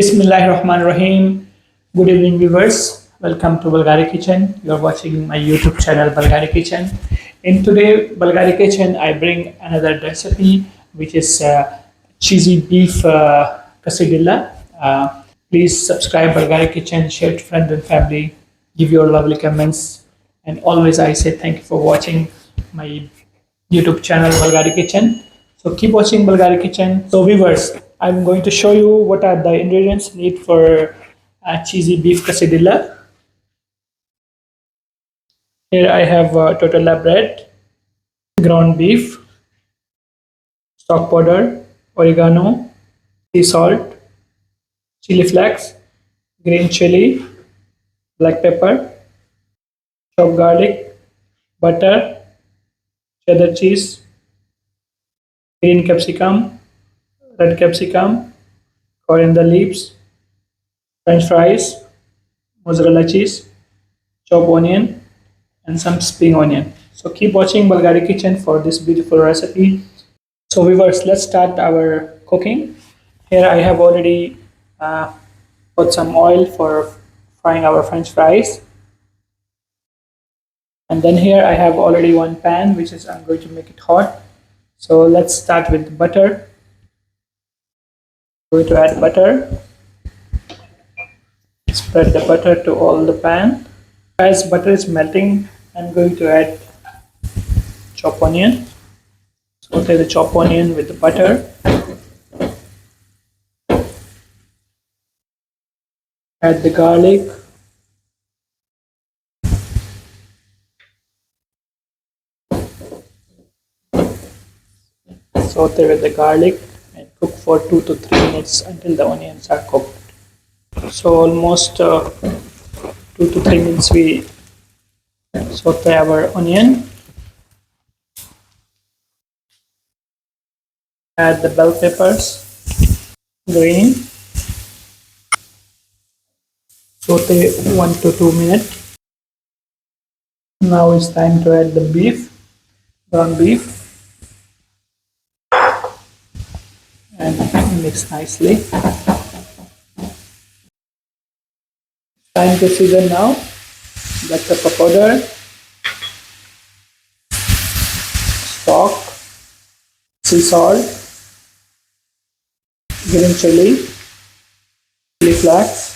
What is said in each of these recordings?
Bismillahirrahmanirrahim. Good evening, viewers. Welcome to Bulgari Kitchen. You're watching my YouTube channel, Bulgari Kitchen. In today, Bulgari Kitchen, I bring another recipe, which is cheesy beef quesadilla. Please subscribe Bulgari Kitchen, share to friends and family, give your lovely comments, and always I say thank you for watching my YouTube channel Bulgari Kitchen. So keep watching Bulgari Kitchen. So viewers, I'm going to show you what are the ingredients need for cheesy beef quesadilla. Here I have tortilla bread, ground beef, stock powder, oregano, sea salt, chili flakes, green chili, black pepper, chopped garlic, butter, cheddar cheese, green capsicum, red capsicum, coriander leaves, french fries, mozzarella cheese, chopped onion, and some spring onion. So keep watching Bulgari Kitchen for this beautiful recipe. So viewers, let's start our cooking. Here I have already put some oil for frying our french fries. And then here I have already one pan, which is I'm going to make it hot. So let's start with butter. I'm going to add butter. Spread the butter to all the pan. As butter is melting, I'm going to add chopped onion. Saute the chopped onion with the butter. Add the garlic. Saute with the garlic and cook for 2 to 3 minutes until the onions are cooked. So almost 2 to 3 minutes we saute our onion. Add the bell peppers, green. Saute 1 to 2 minutes. Now it's time to add the beef, ground beef, and mix nicely. Time to season now. Black pepper powder, stock, sea salt, green chili, chili flakes,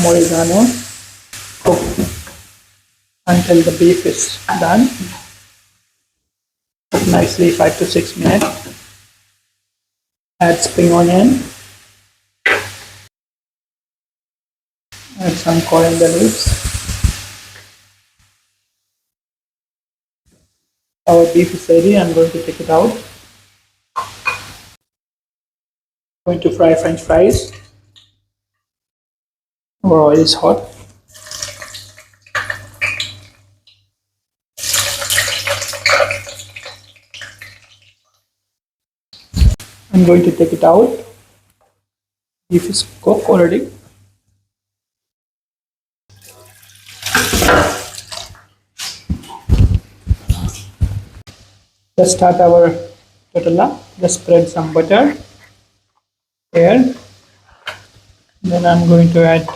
oregano. Cook until the beef is done. Cook nicely 5 to 6 minutes. Add spring onion. Add some coriander leaves. Our beef is ready. I'm going to take it out. Going to fry french fries. Our oil is hot. I'm going to take it out. Beef is cooked already. Let's start our tortilla. Just spread some butter here. Then I'm going to add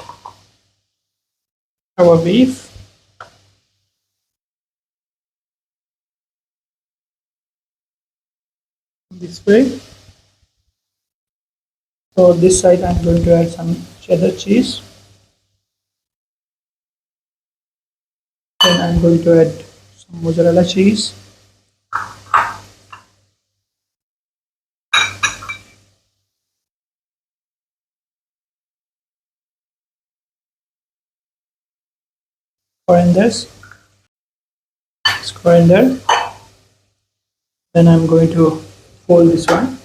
our beef. This way. So this side I'm going to add some cheddar cheese. Then I'm going to add some mozzarella cheese. Corianders. Coriander. Then I'm going to fold this one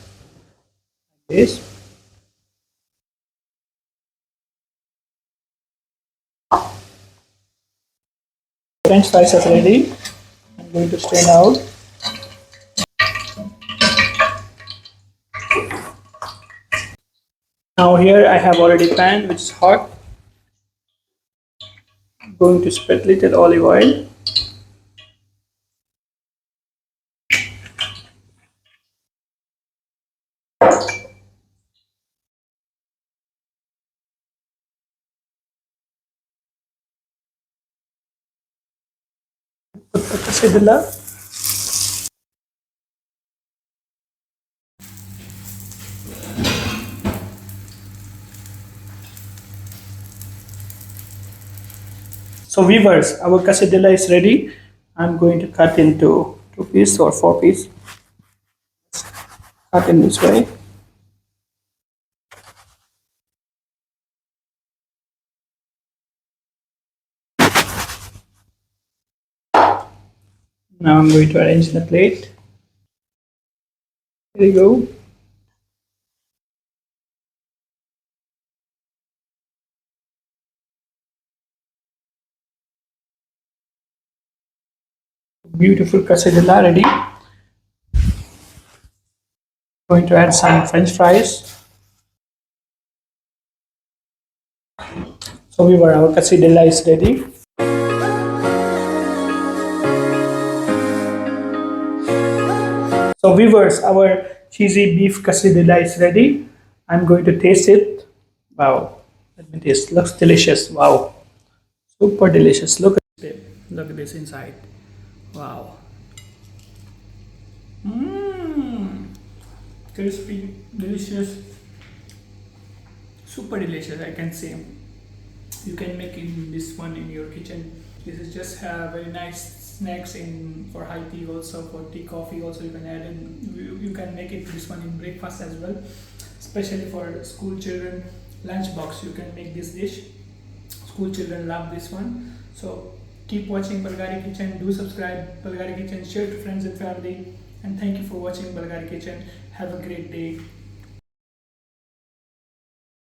like this. French fries are ready. I'm going to strain out. Now here I have already pan which is hot. I'm going to spread little olive oil. Quesadilla. So viewers, our quesadilla is ready. I'm going to cut into 2 piece or 4 piece. Cut in this way. Now I'm going to arrange the plate. Here you go. Beautiful quesadilla ready. Going to add some French fries. So viewer, our quesadilla is ready. So viewers, our cheesy beef quesadilla is ready. I'm going to taste it. Wow, let me taste. Looks delicious. Wow, super delicious. Look at it. Look at this inside. Wow. Mmm, crispy, delicious, super delicious. I can say you can make in this one in your kitchen. This is just very nice snacks in for high tea also for tea coffee also you can add in you can make it this one in breakfast as well, especially for school children lunch box you can make this dish. School children love this one. So keep watching Bulgari Kitchen. Do subscribe Bulgari Kitchen. Share to friends and family. And thank you for watching Bulgari Kitchen. Have a great day.